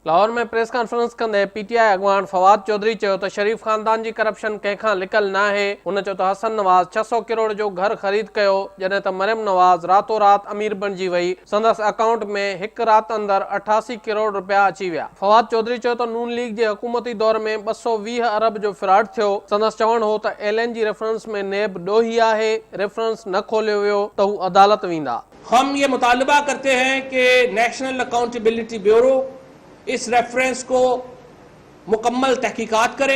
लाहौर में press conference कंदे PTI अगवान Fawad Chaudhary चयो त शरीफ खानदान जी करप्शन कंहिंखां लिकल न आहे। हुन चयो त हसन नवाज 600 करोड़ जो घर ख़रीद कयो जॾहिं त मरियम नवाज रातो रात अमीर बणिजी वई। संदसि अकाउंट में हिकु रात अंदर 88 करोड़ रुपया अची विया। फवाद चौधरी चयो त नून लीग जे हुकूमती दौर में 220 अरब जो फ्रॉड थियो। संदसि चवण हो त एलएन जी रेफरेंस में नेब ॾोही आहे, रेफरेंस न खोलियो वियो त हू अदालत वेंदा। हम ये मुतालबा करते हैं कि नेशनल अकाउंटेबिलिटी ब्यूरो इस रेफरेंस को मुकम्मल तहकीकात करे,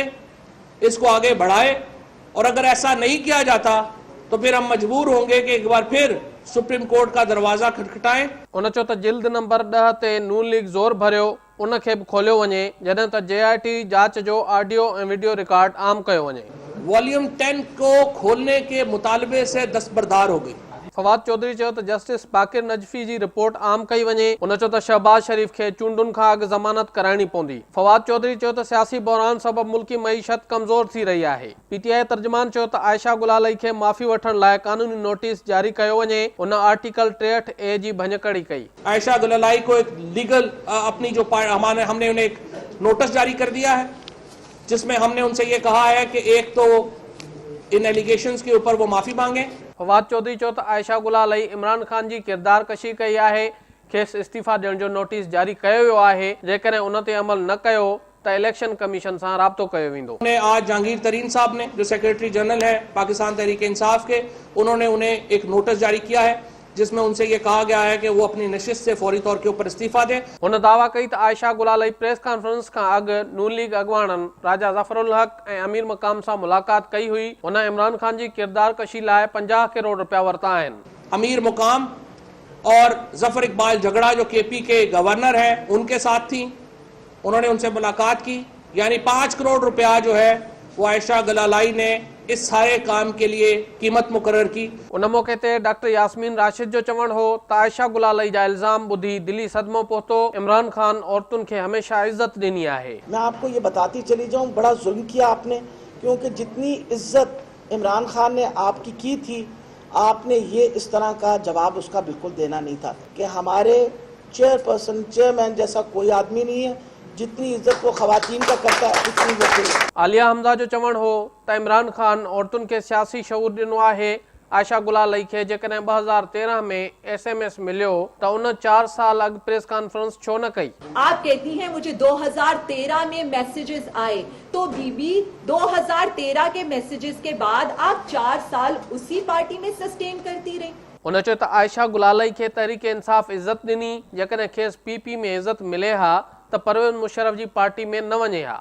इसको आगे बढ़ाए, और अगर ऐसा नहीं किया जाता तो फिर हम मजबूर होंगे कि एक बार फिर सुप्रीम कोर्ट का दरवाजा खटखटाएं। उन चयो त जिल्द नंबर 10 ते नून लीग ज़ोर भरियो, उन खे बि खोलियो वञे जॾहिं त JIT जांच जो ऑडियो ऐं वीडियो रिकॉर्ड आम कयो वञे। वॉल्यूम 10 को खोलने के मुतालबे से दस्तबरदार हो गई। फवाद चौधरी चयो त जस्टिस बाकिर नजफी जी रिपोर्ट आम कई वञे। उन चयो त शहबाज शरीफ खे चूंडुनि खां अॻु ज़मानत कराइणी पवंदी। फवाद चौधरी चयो त सियासी बहरान सबबि मुल्की मईशत कमज़ोर थी रही आहे। PTI तर्जुमान चयो त आयशा गुलालई खे माफ़ी वठण लाइ कानूनी नोटिस जारी कयो वञे। उन आर्टिकल 63A जी भञकड़ी कई। आयशा गुलालाई को एक लीगल अपनी जो हमने उन्हें एक नोटिस जारी कर दिया है, जिसमें हमने उनसे ये कहा है कि एक तो इन एलिगेशंस के ऊपर वो माफ़ी मांगे। फवाद चौधरी चयो त आयशा गुलालई इमरान खान जी किरदार कशी कई आहे, खेसि इस्तीफ़ा ॾियण जो नोटिस जारी कयो वियो आहे। जेकॾहिं उन ते अमल न कयो त इलेक्शन कमीशन सां राब्तो कयो वेंदो। आज जहांगीर तरीन साहब ने, जो सेक्रेटरी जनरल है पाकिस्तान तहरीक इंसाफ के, उन्होंने उन्हें एक नोटिस जारी किया है जिसमें उनसे ये कहा गया है कि वो अपनी नशिस्त से फौरी तौर के ऊपर इस्तीफा दें। उन दावा कई त आयशा गुलालई प्रेस कॉन्फ्रेंस खां अॻु नून लीग अगवाननि राजा ज़फरुल हक ऐं अमीर मकाम सां मुलाक़ात कई हुई। उन इमरान खान जी किरदार कशी लाइ 50 करोड़ रुपया वरिता आहिनि। अमीर मुकाम और जफर इकबाल झगड़ा जो KP के गवर्नर हैं, उनके साथ थी, उन्होंने उनसे मुलाकात की, यानी 5 करोड़ रुपया जो है वो आयशा गुलालाई ने इस सारे काम के लिए कीमत मुकर्रर की। उन मौके ते डॉक्टर यास्मीन राशिद जो चवण हो त आयशा गुलालई जा इल्जाम ॿुधी दिली सदमो पहुतो। इमरान खान औरतुनि खे हमेशा इज्जत ॾिनी आहे। मैं आपको ये बताती चली जाऊं, बड़ा जुल्म किया आपने, क्योंकि जितनी इज्जत इमरान खान ने आपकी की थी, आपने ये इस तरह का जवाब उसका बिल्कुल देना नहीं था कि हमारे चेयरमैन जैसा कोई आदमी नहीं है, जितनी इज्जत वो खवातीन का करता है उतनी वो। आलिया हमजा जो चवण हो त इमरान खान औरतुनि खे सियासी शऊर ॾिनो आहे। आयशा गुलालई खे जेकॾहिं 2013 में SMS मिलियो त उन 4 साल अॻु प्रेस कॉन्फ्रेंस छो न कई? आप कहती हैं मुझे 2013 में मैसेजेस आए, तो बीबी 2013 के मैसेजेस के बाद आप 4 साल उसी पार्टी में सस्टेन करती रही। उन चयो त आयशा गुलालई खे तहरीक इंसाफ इज्जत ॾिनी, जेकॾहिं खेसि PP में इज्जत मिले हा त परवेज़ मुशर्रफ जी पार्टी में न वञे हा।